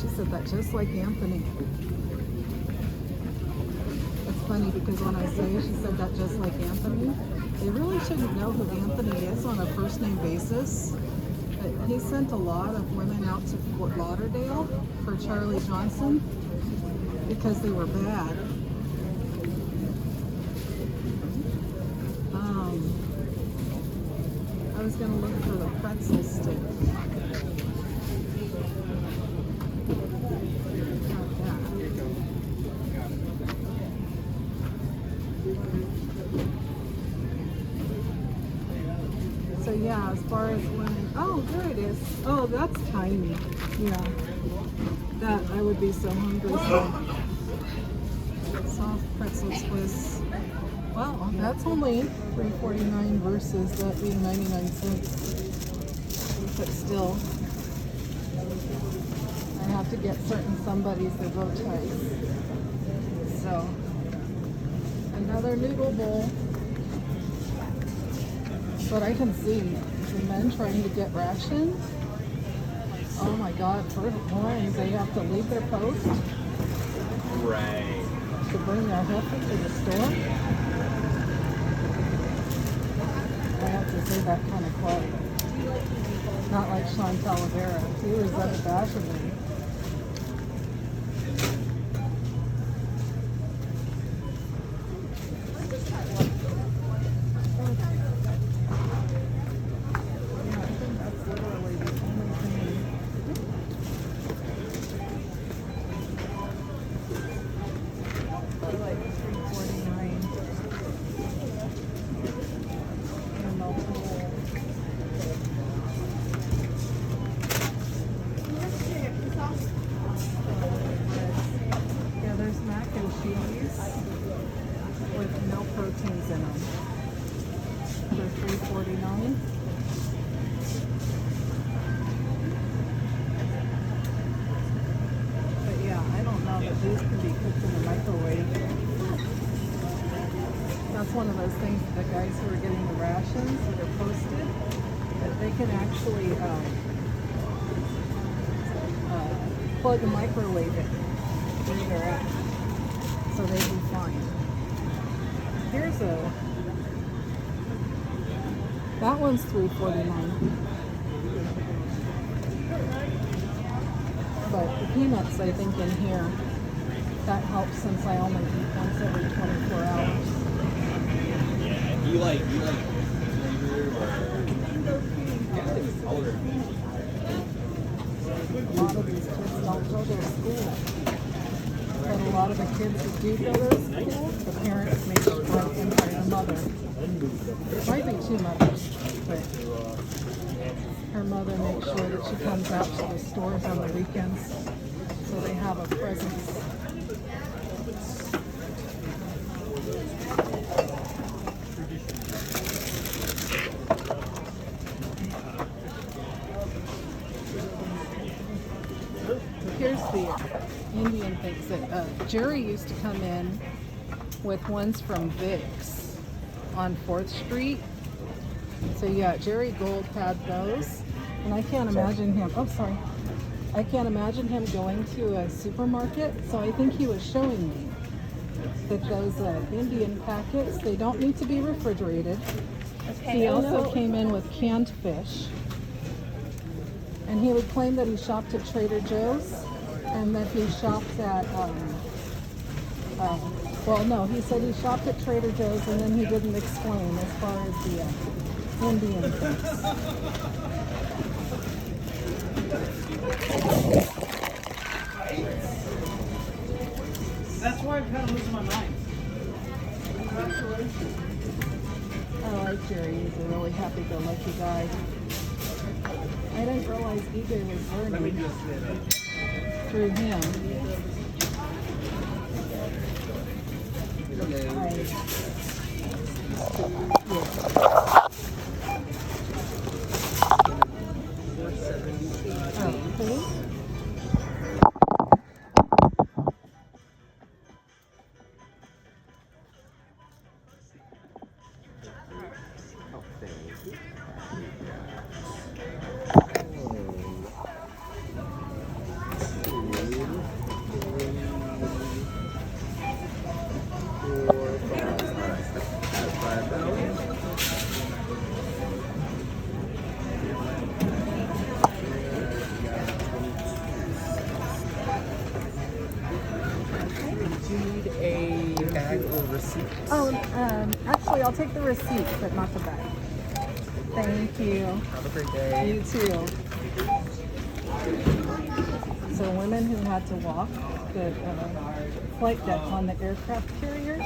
she said that just like Anthony. It's funny because when Isaiah, she said that just like Anthony. They really shouldn't know who Anthony is on a first name basis. But he sent a lot of women out to Fort Lauderdale for Charlie Johnson because they were bad. I was going to look for the pretzel stick. So yeah, as far as women, oh, there it is. Oh, that's tiny. Yeah, that I would be so hungry. So soft pretzel twists. Well, that's only $3.49 versus that being 99 cents. But still, I have to get certain somebodies their bow ties. So another noodle bowl. But I can see the men trying to get rations. Oh my God, for one, they have to leave their post. Right. To bring their heifer to the store. I have to say that kind of quiet. Not like Sean Talavera. He was unabashedly. With no proteins in them. They're $3.49. But yeah, I don't know that these can be cooked in the microwave. That's one of those things that the guys who are getting the rations that are posted, that they can actually plug a microwave in where they're at. So they do fine. Here's that one's $3.49. But the peanuts, I think, in here, that helps since I only eat once every 24 hours. Yeah, do you like flavor or color? A lot of these kids don't go to school. But a lot of the kids who do go to school, the parents make sure, the mother. It might be two mothers, but her mother makes sure that she comes out to the stores on the weekends so they have a presence. Here's the Indian things that Jerry used to come in with ones from Vicks on 4th Street. So yeah, Jerry Gold had those. And I can't imagine him, I can't imagine him going to a supermarket. So I think he was showing me that those Indian packets, they don't need to be refrigerated. Okay. He also came in with canned fish. And he would claim that he shopped at Trader Joe's and that he shopped at, he said he shopped at Trader Joe's and then he didn't explain as far as the Indian things. That's why I'm kind of losing my mind. I like Jerry. He's a really happy-go-lucky guy. I didn't realize eBay was learning through him. receipt. Oh, actually, I'll take the receipt, but not the bag. Thank you. Have a great day. You too. So women who had to walk the flight deck on the aircraft carriers,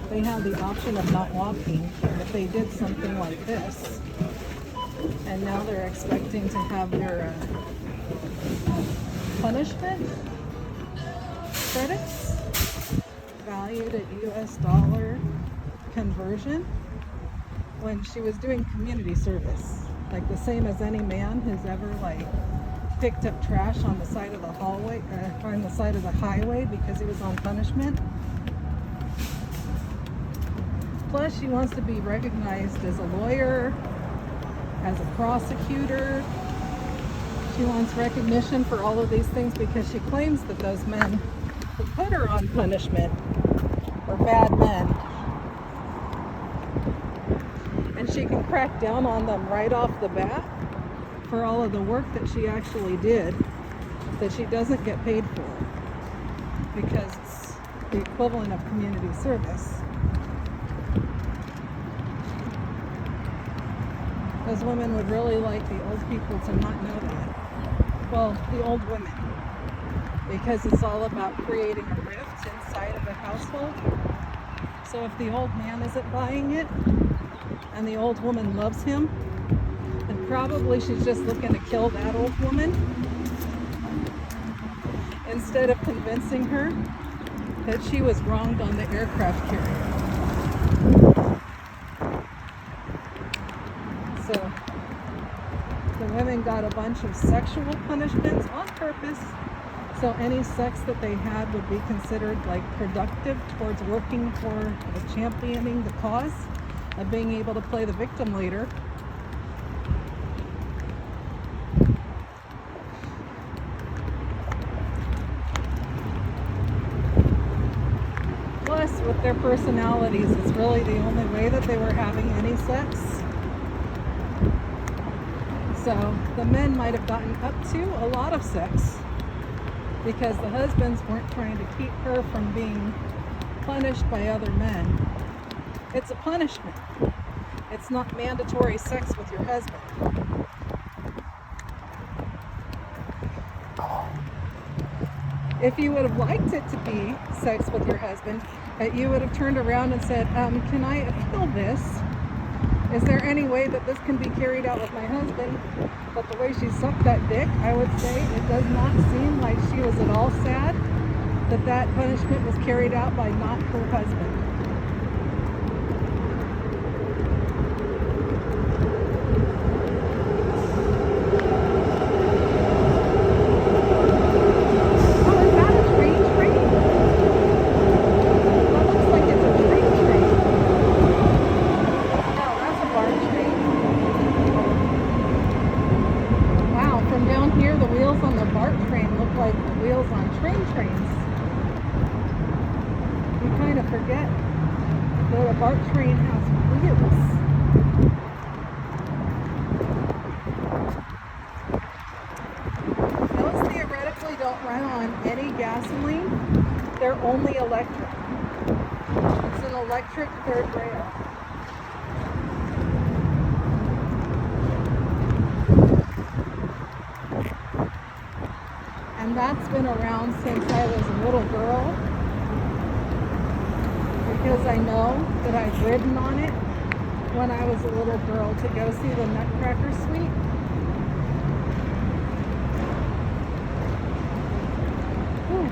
they had the option of not walking if they did something like this. And now they're expecting to have their punishment credits valued at US dollar conversion when she was doing community service, like the same as any man who's ever like picked up trash on the side of the hallway or on the side of the highway because he was on punishment. Plus, she wants to be recognized as a lawyer, as a prosecutor. She wants recognition for all of these things because she claims that those men who put her on punishment are bad men. And she can crack down on them right off the bat for all of the work that she actually did that she doesn't get paid for because it's the equivalent of community service. Those women would really like the old people to not know that. Well, the old women, because it's all about creating a rift inside of the household. So if the old man isn't buying it and the old woman loves him, then probably she's just looking to kill that old woman instead of convincing her that she was wronged on the aircraft carrier. So the women got a bunch of sexual punishments on purpose, so any sex that they had would be considered like productive towards working for championing the cause of being able to play the victim later. Plus, with their personalities, it's really the only way that they were having any sex. So the men might have gotten up to a lot of sex because the husbands weren't trying to keep her from being punished by other men. It's a punishment. It's not mandatory sex with your husband. If you would have liked it to be sex with your husband, you would have turned around and said, can I appeal this? Is there any way that this can be carried out with my husband? But the way she sucked that dick, I would say it does not seem like she was at all sad that that punishment was carried out by not her husband. Forget that a BART train has wheels. Those theoretically don't run on any gasoline. They're only electric. It's an electric third rail. And that's been around since I was a little girl. Because I know that I've ridden on it when I was a little girl to go see the Nutcracker Suite. Whew.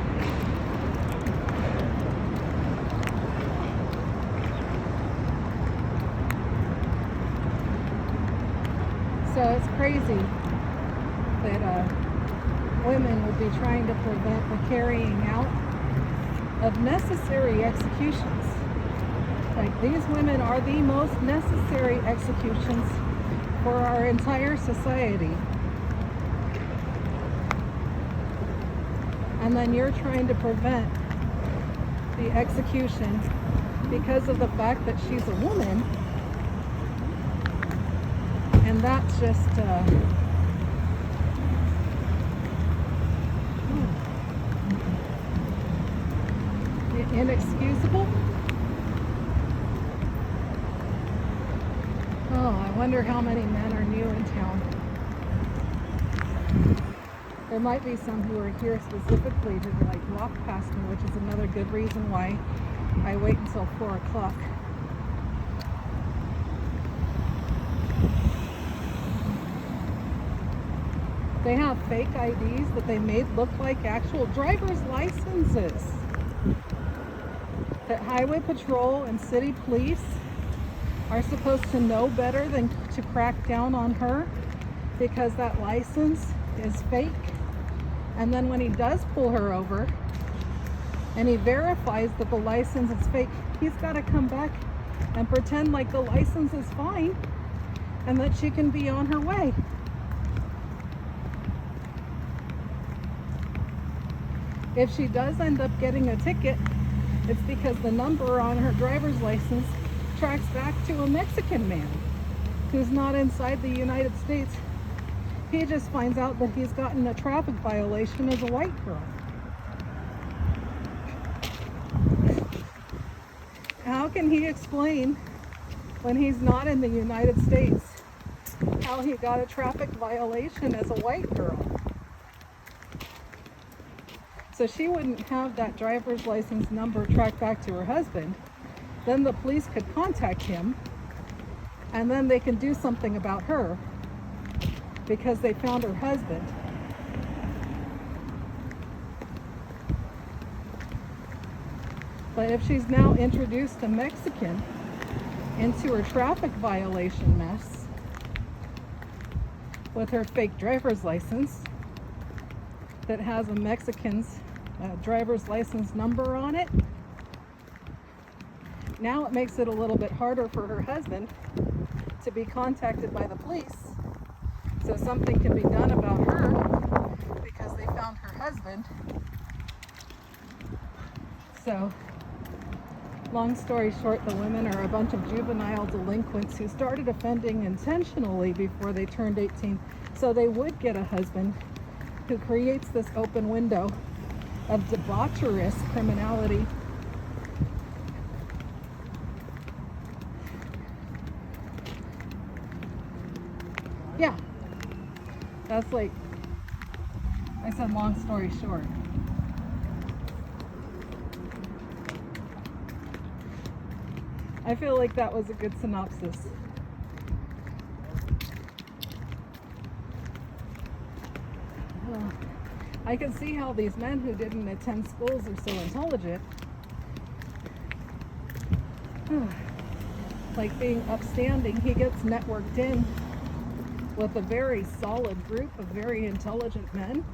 So it's crazy that women would be trying to prevent the carrying out of necessary executions. Like, these women are the most necessary executions for our entire society. And then you're trying to prevent the execution because of the fact that she's a woman. And that's just inexcusable. wonder how many men are new in town. There might be some who are here specifically to like walk past me, which is another good reason why I wait until 4 o'clock. They have fake IDs that they made look like actual driver's licenses. That Highway Patrol and City Police are supposed to know better than to crack down on her because that license is fake. And then when he does pull her over and he verifies that the license is fake, he's got to come back and pretend like the license is fine and that she can be on her way. If she does end up getting a ticket, it's because the number on her driver's license tracks back to a Mexican man who's not inside the United States. He just finds out that he's gotten a traffic violation as a white girl. How can he explain when he's not in the United States how he got a traffic violation as a white girl? So she wouldn't have that driver's license number tracked back to her husband. Then the police could contact him and then they can do something about her because they found her husband. But if she's now introduced a Mexican into her traffic violation mess with her fake driver's license that has a Mexican's driver's license number on it, now it makes it a little bit harder for her husband to be contacted by the police so something can be done about her because they found her husband. So long story short, the women are a bunch of juvenile delinquents who started offending intentionally before they turned 18 so they would get a husband who creates this open window of debaucherous criminality. Yeah, that's like I said, long story short. I feel like that was a good synopsis. I can see how these men who didn't attend schools are so intelligent. Like being upstanding, he gets networked in with a very solid group of very intelligent men.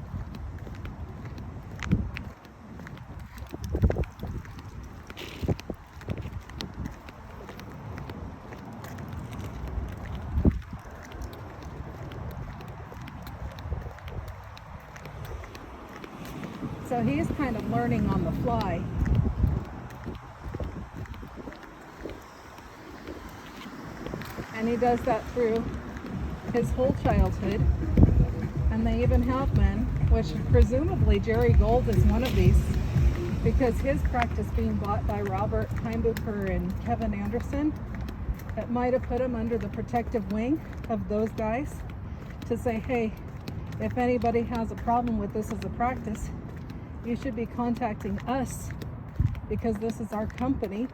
So he's kind of learning on the fly. And he does that through his whole childhood. And they even have men, which presumably Jerry Gold is one of these, because his practice being bought by Robert Heimbucher and Kevin Anderson, it might have put him under the protective wing of those guys to say, hey, if anybody has a problem with this as a practice, you should be contacting us because this is our company.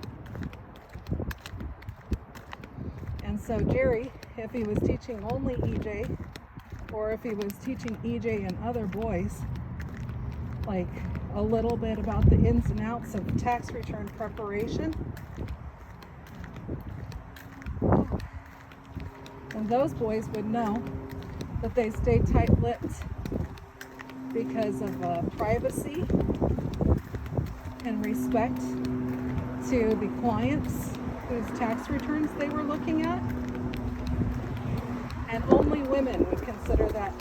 And so Jerry, if he was teaching only EJ, or if he was teaching EJ and other boys, like a little bit about the ins and outs of tax return preparation, and those boys would know that they stay tight-lipped because of privacy and respect to the clients whose tax returns they were looking at. And only women would consider that